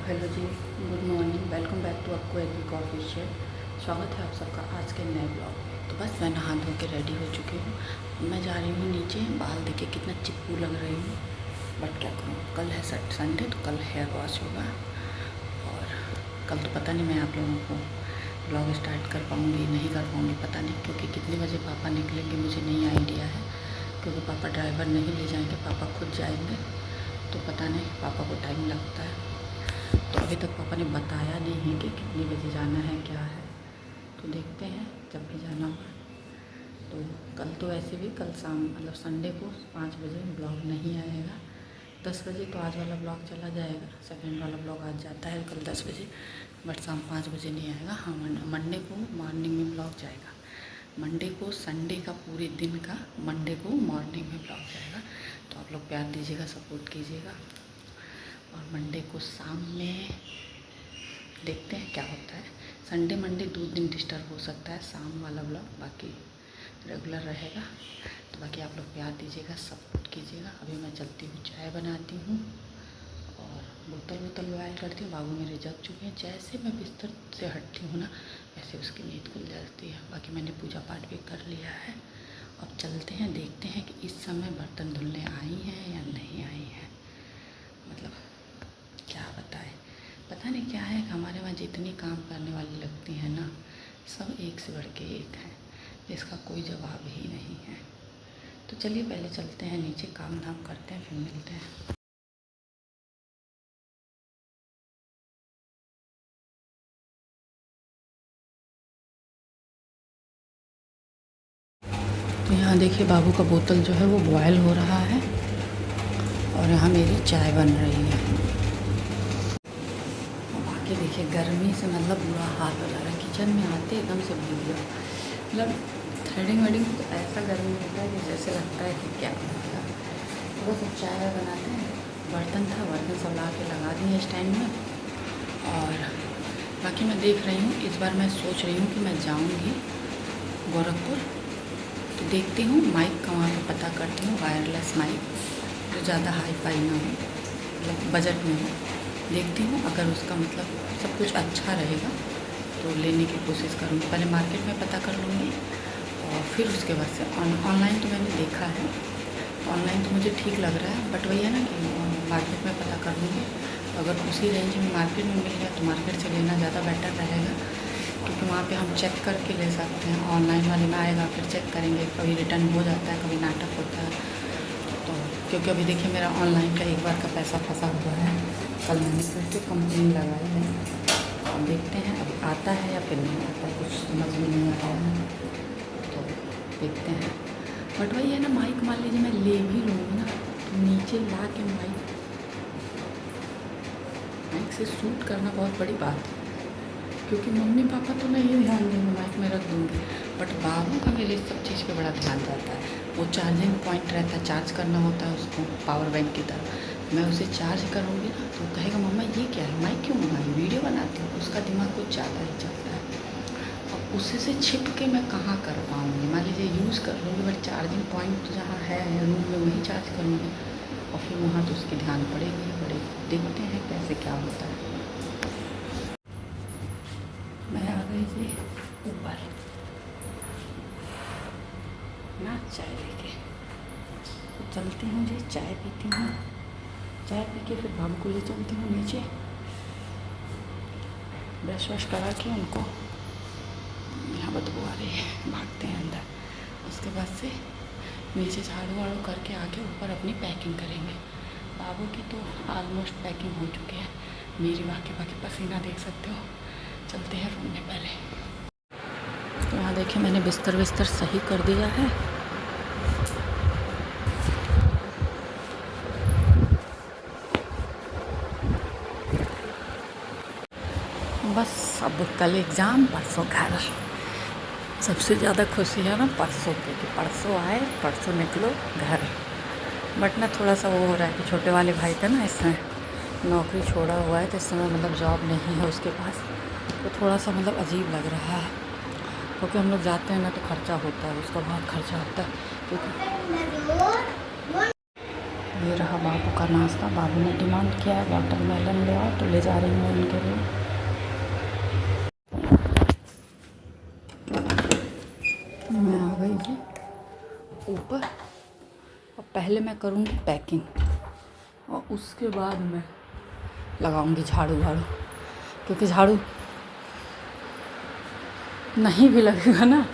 Hello जी, good morning. Welcome back to आपको एक वीक ऑफिशियल। स्वागत है आप सबका आज के नए ब्लॉग में। तो बस मैं नहा धो के रेडी हो चुकी हूँ। मैं जा रही हूँ नीचे। बाल देखिए कितना चिपकू लग रही हूँ, बट क्या करूँ, कल है संडे तो कल हेयर वॉश होगा। और कल तो पता नहीं मैं आप लोगों को ब्लॉग स्टार्ट कर पाऊँगी नहीं कर पाऊँगी, पता नहीं, क्योंकि कितने बजे पापा निकलेंगे मुझे नहीं आइडिया है। क्योंकि पापा ड्राइवर नहीं ले जाएंगे, पापा खुद जाएंगे, तो पता नहीं पापा को टाइम लगता है। तो अभी तक पापा ने बताया नहीं है कि कितने बजे जाना है क्या है, तो देखते हैं जब भी जाना होगा। तो कल तो वैसे भी कल शाम मतलब संडे को 5 बजे ब्लॉग नहीं आएगा। 10 बजे तो आज वाला ब्लॉग चला जाएगा, सेकंड वाला ब्लॉग आज जाता है कल 10 बजे, बट शाम 5 बजे नहीं आएगा। हाँ, मंडे को मॉर्निंग में ब्लॉग जाएगा। मंडे को संडे का पूरे दिन का मंडे को मॉर्निंग में ब्लॉग जाएगा। तो आप लोग प्यार दीजिएगा, सपोर्ट कीजिएगा। और मंडे को शाम में देखते हैं क्या होता है। संडे मंडे 2 दिन डिस्टर्ब हो सकता है शाम वाला ब्लॉग, बाकी रेगुलर रहेगा। तो बाकी आप लोग प्यार दीजिएगा, सपोर्ट कीजिएगा। अभी मैं चलती हूँ, चाय बनाती हूँ और बोतल बॉयल करती हूँ। बाबू मेरे जग चुके हैं। जैसे मैं बिस्तर से हटती हूँ ना, वैसे उसकी नींद खुल जाती है। बाकी मैंने पूजा पाठ भी कर लिया है। अब चलते हैं, देखते हैं कि इस समय बर्तन धुलने आई हैं या नहीं आई हैं। मतलब क्या बताए, पता नहीं क्या है कि हमारे वहाँ जितनी काम करने वाली लगती हैं ना, सब एक से बढ़ के एक हैं, जिसका कोई जवाब ही नहीं है। तो चलिए पहले चलते हैं नीचे, काम धाम करते हैं, फिर मिलते हैं। तो यहाँ देखिए बाबू का बोतल जो है वो बॉयल हो रहा है और यहाँ मेरी चाय बन रही है। बाकी देखिए गर्मी से मतलब बुरा हाल हो जा रहा है। किचन में आते एकदम से भूल गया, मतलब थ्रेडिंग वेडिंग तो ऐसा गर्मी होता है कि जैसे लगता है कि क्या होगा। तो बस अब चाय बनाते हैं। बर्तन था, बर्तन सब ला के लगा दिए स्टैंड में। और बाकी मैं देख रही हूँ, इस बार मैं सोच रही हूँ कि मैं जाऊँगी गोरखपुर, तो देखती हूँ माइक का वहाँ पर पता करती हूँ, वायरलेस माइक जो ज़्यादा हाई फाई ना हो, मतलब बजट में हो। देखती हूँ अगर उसका मतलब सब कुछ अच्छा रहेगा तो लेने की कोशिश करूँगी। पहले मार्केट में पता कर लूँगी और फिर उसके बाद से ऑनलाइन तो मैंने देखा है, ऑनलाइन तो मुझे ठीक लग रहा है, बट वही है ना कि मार्केट में पता कर लूँगी। अगर उसी रेंज में मार्केट में मिल गया तो मार्केट से लेना ज़्यादा बेटर रहेगा, क्योंकि वहाँ पे हम चेक करके ले सकते हैं। ऑनलाइन वाले में आएगा फिर चेक करेंगे, कभी रिटर्न हो जाता है, कभी नाटक होता है। तो क्योंकि अभी देखिए मेरा ऑनलाइन का एक बार का पैसा फंसा हुआ है, कल मैंने फिर से कंप्लेन लगाई है। अब देखते हैं अब आता है या फिर नहीं आता है, कुछ समझ में नहीं आ रहा है, तो देखते हैं। बट वही है ना, माइक मान लीजिए मैं ले भी लूँगी ना, तो नीचे ला के माइक से शूट करना बहुत बड़ी बात है, क्योंकि मम्मी पापा तो नहीं ध्यान देंगे, माइक में रख दूँगी, बट बाबू का मेरे सब चीज़ पे बड़ा ध्यान रहता है। वो चार्जिंग पॉइंट रहता है, चार्ज करना होता है उसको पावर बैंक की तरह। मैं उसे चार्ज करूँगी ना तो कहेगा मम्मा ये क्या है, माइक क्यों मंगाई, वीडियो बनाती हूँ। उसका दिमाग कुछ ज़्यादा ही चलता है। अब उसी से छिप के मैं कहाँ कर पाऊँगी। मान लीजिए यूज़ कर लूँगी, बट चार्जिंग पॉइंट जहाँ है रूम में वहीं चार्ज करूँगी, और फिर वहाँ तो उसकी ध्यान पड़ेगी ही पड़ेगी। देखते हैं कैसे क्या होता है। मैं आ गई थी ऊपर ना चाय लेके, तो चलती हूँ जी, चाय पीती हूँ। चाय पी के फिर बाबू को ले चलती हूँ नीचे, ब्रश वश करा के उनको, यहाँ बदबू आ रही है, भागते हैं अंदर। उसके बाद से नीचे झाड़ू वाड़ू करके आके ऊपर अपनी पैकिंग करेंगे। बाबू की तो ऑलमोस्ट पैकिंग हो चुकी है, मेरी बाकी पसीना देख सकते हो। चलते हैं रूम में पहले। तो यहाँ देखिए मैंने बिस्तर सही कर दिया है। बस अब कल एग्ज़ाम, परसों घर। सबसे ज़्यादा खुशी है ना परसों की, कि परसों आए, परसों निकलो घर। बट ना थोड़ा सा वो हो रहा है कि छोटे वाले भाई का ना इसमें नौकरी छोड़ा हुआ है, तो इस समय मतलब जॉब नहीं है उसके पास, तो थोड़ा सा मतलब अजीब लग रहा है। क्योंकि हम लोग जाते हैं ना तो खर्चा होता है, उसका बहुत खर्चा होता है। क्योंकि ये रहा बाबू का नाश्ता। बाबू ने डिमांड किया है वाटरमेलन ले आओ, तो ले जा रही हूँ उनके लिए। मैं आ गई हूँ ऊपर, और पहले मैं करूँगी पैकिंग और उसके बाद मैं लगाऊंगी झाड़ू क्योंकि झाड़ू नहीं भी लगेगा ना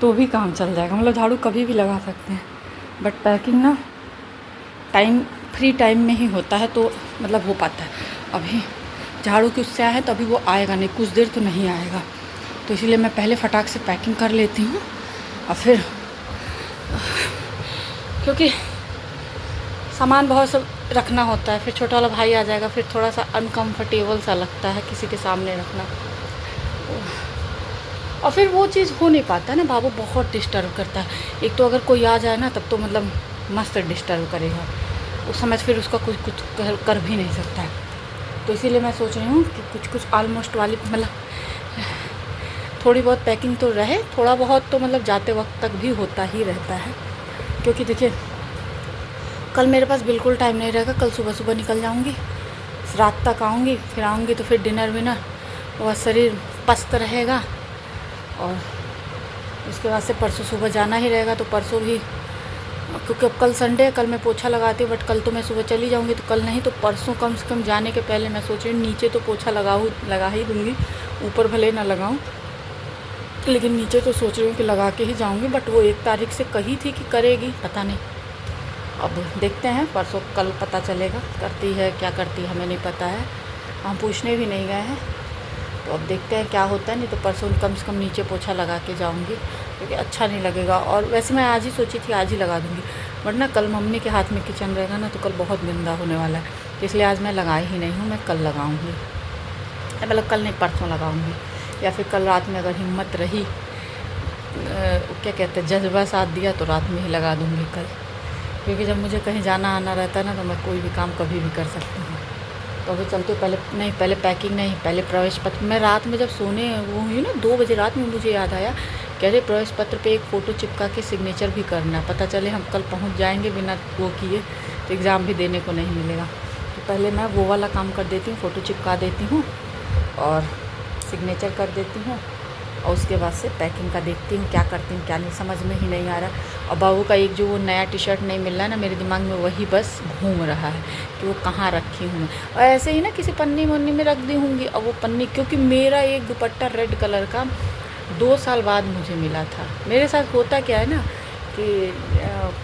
तो भी काम चल जाएगा। मतलब झाड़ू कभी भी लगा सकते हैं, बट पैकिंग ना फ्री टाइम में ही होता है, तो मतलब हो पाता है। अभी झाड़ू की उससे आया है तो अभी वो आएगा नहीं, कुछ देर तो नहीं आएगा, तो इसलिए मैं पहले फटाक से पैकिंग कर लेती हूँ। और फिर क्योंकि सामान बहुत सब रखना होता है, फिर छोटा वाला भाई आ जाएगा, फिर थोड़ा सा अनकंफर्टेबल सा लगता है किसी के सामने रखना, और फिर वो चीज़ हो नहीं पाता ना। बाबू बहुत डिस्टर्ब करता है। एक तो अगर कोई आ जाए ना तब तो मतलब मस्त डिस्टर्ब करेगा, उस समय फिर उसका कुछ कर भी नहीं सकता है। तो इसीलिए मैं सोच रही हूँ कि कुछ ऑलमोस्ट वाली मतलब थोड़ी बहुत पैकिंग तो रहे, थोड़ा बहुत तो मतलब जाते वक्त तक भी होता ही रहता है। क्योंकि देखिए कल मेरे पास बिल्कुल टाइम नहीं रहेगा, कल सुबह निकल जाऊँगी, रात तक आऊँगी, फिर आऊँगी तो फिर डिनर विनर, और शरीर पस्त रहेगा। और उसके बाद से परसों सुबह जाना ही रहेगा, तो परसों भी, क्योंकि अब कल संडे है, कल मैं पोछा लगाती हूँ, बट कल तो मैं सुबह चली जाऊँगी, तो कल नहीं तो परसों कम से कम जाने के पहले मैं सोच रही हूँ नीचे तो पोछा लगा ही दूँगी, ऊपर भले ना लगाऊँ, लेकिन नीचे तो सोच रही हूँ कि लगा के ही जाऊँगी। बट वो 1 तारीख से कही थी कि करेगी, पता नहीं, अब देखते हैं, परसों कल पता चलेगा करती है क्या करती है, हमें नहीं पता है, हम पूछने भी नहीं गए हैं। तो अब देखते हैं क्या होता है, नहीं तो परसों कम से कम नीचे पोछा लगा के जाऊँगी, क्योंकि अच्छा नहीं लगेगा। और वैसे मैं आज ही सोची थी आज ही लगा दूँगी, वरना कल मम्मी के हाथ में किचन रहेगा ना, तो कल बहुत गंदा होने वाला है, तो इसलिए आज मैं लगाई ही नहीं हूँ, मैं कल लगाऊँगी, मतलब कल नहीं परसों लगाऊँगी, या फिर कल रात में अगर हिम्मत रही, क्या कहते हैं, जज्बा साथ दिया, तो रात में ही लगा दूँगी कल। क्योंकि जब मुझे कहीं जाना आना रहता है ना, तो मैं कोई भी काम कभी भी कर सकती हूँ। तो अभी चलते पहले पैकिंग नहीं, पहले प्रवेश पत्र। मैं रात में जब सोने वो हुई ना 2 बजे रात में, मुझे याद आया कह रहे प्रवेश पत्र पे एक फ़ोटो चिपका के सिग्नेचर भी करना, पता चले हम कल पहुँच जाएंगे बिना वो किए तो एग्ज़ाम भी देने को नहीं मिलेगा। तो पहले मैं वो वाला काम कर देती हूँ, फ़ोटो चिपका देती हूँ और सिग्नेचर कर देती हूँ, और उसके बाद से पैकिंग का देखती हूँ क्या करती हूँ क्या नहीं, समझ में ही नहीं आ रहा। और बाबू का एक जो वो नया टी-शर्ट नहीं मिल रहा है ना, मेरे दिमाग में वही बस घूम रहा है कि वो कहाँ रखी हूँ मैं, और ऐसे ही ना किसी पन्नी वन्नी में रख दी होंगी। और वो पन्नी, क्योंकि मेरा एक दुपट्टा रेड कलर का 2 साल बाद मुझे मिला था। मेरे साथ होता क्या है ना कि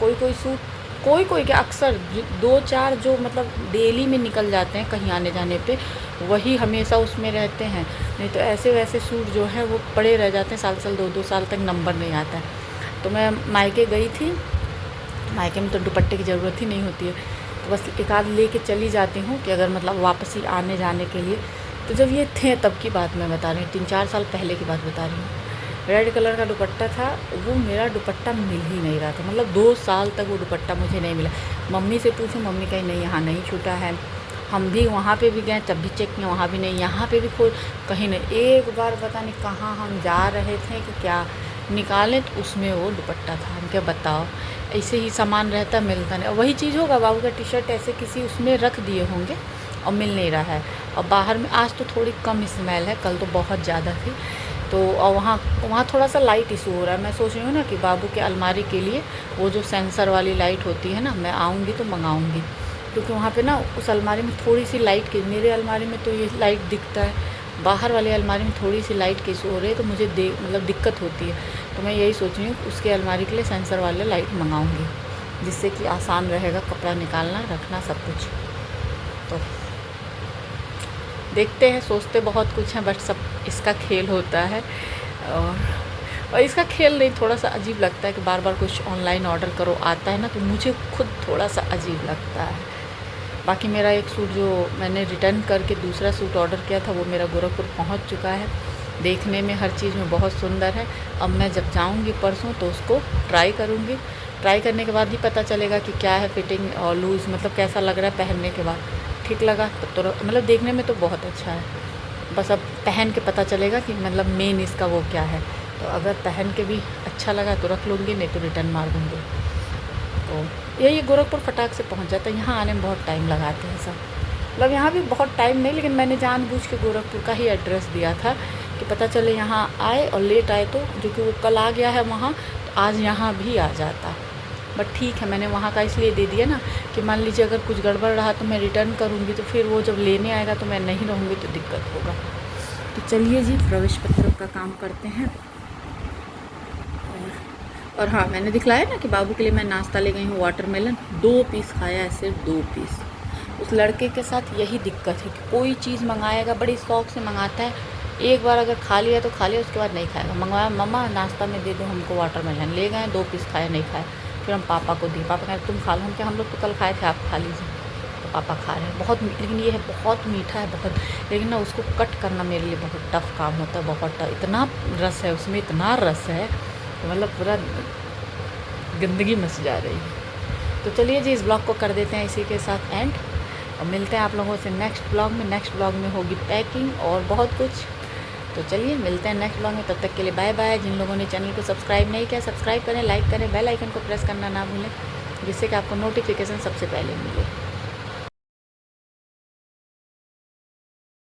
कोई सूट, कोई क्या अक्सर 2-4 जो मतलब डेली में निकल जाते हैं कहीं आने जाने पे, वही हमेशा उसमें रहते हैं, नहीं तो ऐसे वैसे सूट जो है वो पड़े रह जाते हैं, साल 2-2 साल तक नंबर नहीं आता है। तो मैं मायके गई थी, मायके में तो दुपट्टे की ज़रूरत ही नहीं होती है, तो बस एक आध ले के चली जाती हूँ कि अगर मतलब वापसी आने जाने के लिए। तो जब ये थे तब की बात मैं बता रही हूँ, 3-4 साल पहले की बात बता रही हूँ। रेड कलर का दुपट्टा था, वो मेरा दुपट्टा मिल ही नहीं रहा था, मतलब 2 साल तक वो दुपट्टा मुझे नहीं मिला। मम्मी से पूछूं, मम्मी कहीं नहीं, यहाँ नहीं छूटा है। हम भी वहाँ पे भी गए तब भी चेक किया, वहाँ भी नहीं, यहाँ पे भी कोई कहीं नहीं। एक बार पता नहीं कहाँ हम जा रहे थे कि क्या निकालें, तो उसमें वो दुपट्टा था। हम क्या बताओ, ऐसे ही सामान रहता मिलता नहीं। और वही चीज़ होगा, बाबू का टी-शर्ट ऐसे किसी उसमें रख दिए होंगे और मिल नहीं रहा है। और बाहर में आज तो थोड़ी कम स्मेल है, कल तो बहुत ज़्यादा थी। तो और वहाँ थोड़ा सा लाइट इशू हो रहा है। मैं सोच रही हूँ ना कि बाबू के अलमारी के लिए वो जो सेंसर वाली लाइट होती है ना, मैं आऊँगी तो मंगाऊँगी, क्योंकि वहाँ पे ना उस अलमारी में थोड़ी सी लाइट की, मेरे अलमारी में तो ये लाइट दिखता है, बाहर वाली अलमारी में थोड़ी सी लाइट की इशू हो रही है, तो मुझे मतलब दिक्कत होती है। तो मैं यही सोच रही हूँ उसके अलमारी के लिए सेंसर वाले लाइट मंगाऊँगी, जिससे कि आसान रहेगा कपड़ा निकालना रखना सब कुछ। तो देखते हैं, सोचते बहुत कुछ है, बट सब इसका खेल होता है। और इसका खेल नहीं, थोड़ा सा अजीब लगता है कि बार बार कुछ ऑनलाइन ऑर्डर करो, आता है ना तो मुझे खुद थोड़ा सा अजीब लगता है। बाकी मेरा एक सूट जो मैंने रिटर्न करके दूसरा सूट ऑर्डर किया था, वो मेरा गोरखपुर पहुंच चुका है। देखने में हर चीज़ में बहुत सुंदर है। अब मैं जब जाऊंगी परसों तो उसको ट्राई करूंगी, ट्राई करने के बाद ही पता चलेगा कि क्या है फिटिंग और लूज़, मतलब कैसा लग रहा है पहनने के बाद। ठीक लगा तब तो मतलब देखने में तो बहुत अच्छा है, बस अब पहन के पता चलेगा कि मतलब मेन इसका वो क्या है। तो अगर पहन के भी अच्छा लगा तो रख लूँगी, नहीं तो रिटर्न मार दूँगी। तो यही गोरखपुर फटाक से पहुंच जाता है। यहाँ आने में बहुत टाइम लगाते हैं सब, मतलब यहाँ भी बहुत टाइम नहीं, लेकिन मैंने जानबूझ के गोरखपुर का ही एड्रेस दिया था कि पता चले यहाँ आए और लेट आए तो, जो कि वो कल आ गया है वहाँ, तो आज यहाँ भी आ जाता। बट ठीक है, मैंने वहाँ का इसलिए दे दिया ना कि मान लीजिए अगर कुछ गड़बड़ रहा तो मैं रिटर्न करूँगी, तो फिर वो जब लेने आएगा तो मैं नहीं रहूँगी तो दिक्कत होगा। तो चलिए जी, प्रवेश पत्र का काम करते हैं। और हाँ, मैंने दिखलाया ना कि बाबू के लिए मैं नाश्ता ले गई हूँ वाटरमेलन, 2 पीस खाया है, सिर्फ 2 पीस। उस लड़के के साथ यही दिक्कत है कि कोई चीज़ मंगाएगा बड़ी शौक से मंगाता है, एक बार अगर खा लिया तो खा लिया, उसके बाद नहीं खाएगा। मंगवाया, मम्मा नाश्ता में दे दो हमको वाटरमेलन, ले गए 2 पीस खाया, नहीं खाया। फिर हम पापा को दिए, पापा कह तुम खा लो, हम क्या हम लोग तो कल खाए थे, आप खा लीजिए। तो पापा खा रहे हैं। बहुत लेकिन ये है बहुत मीठा है बहुत, लेकिन ना उसको कट करना मेरे लिए बहुत टफ़ काम होता है, बहुत टफ। इतना रस है उसमें, इतना रस है तो मतलब पूरा गंदगी मच जा रही है। तो चलिए जी, इस ब्लॉग को कर देते हैं इसी के साथ एंड, और मिलते हैं आप लोगों से नेक्स्ट ब्लॉग में। नेक्स्ट ब्लॉग में होगी पैकिंग और बहुत कुछ। तो चलिए मिलते हैं नेक्स्ट ब्लॉग में, तब तक के लिए बाय बाय। जिन लोगों ने चैनल को सब्सक्राइब नहीं किया, सब्सक्राइब करें, लाइक करें, बेल आइकन को प्रेस करना ना भूलें, जिससे कि आपको नोटिफिकेशन सबसे पहले मिले।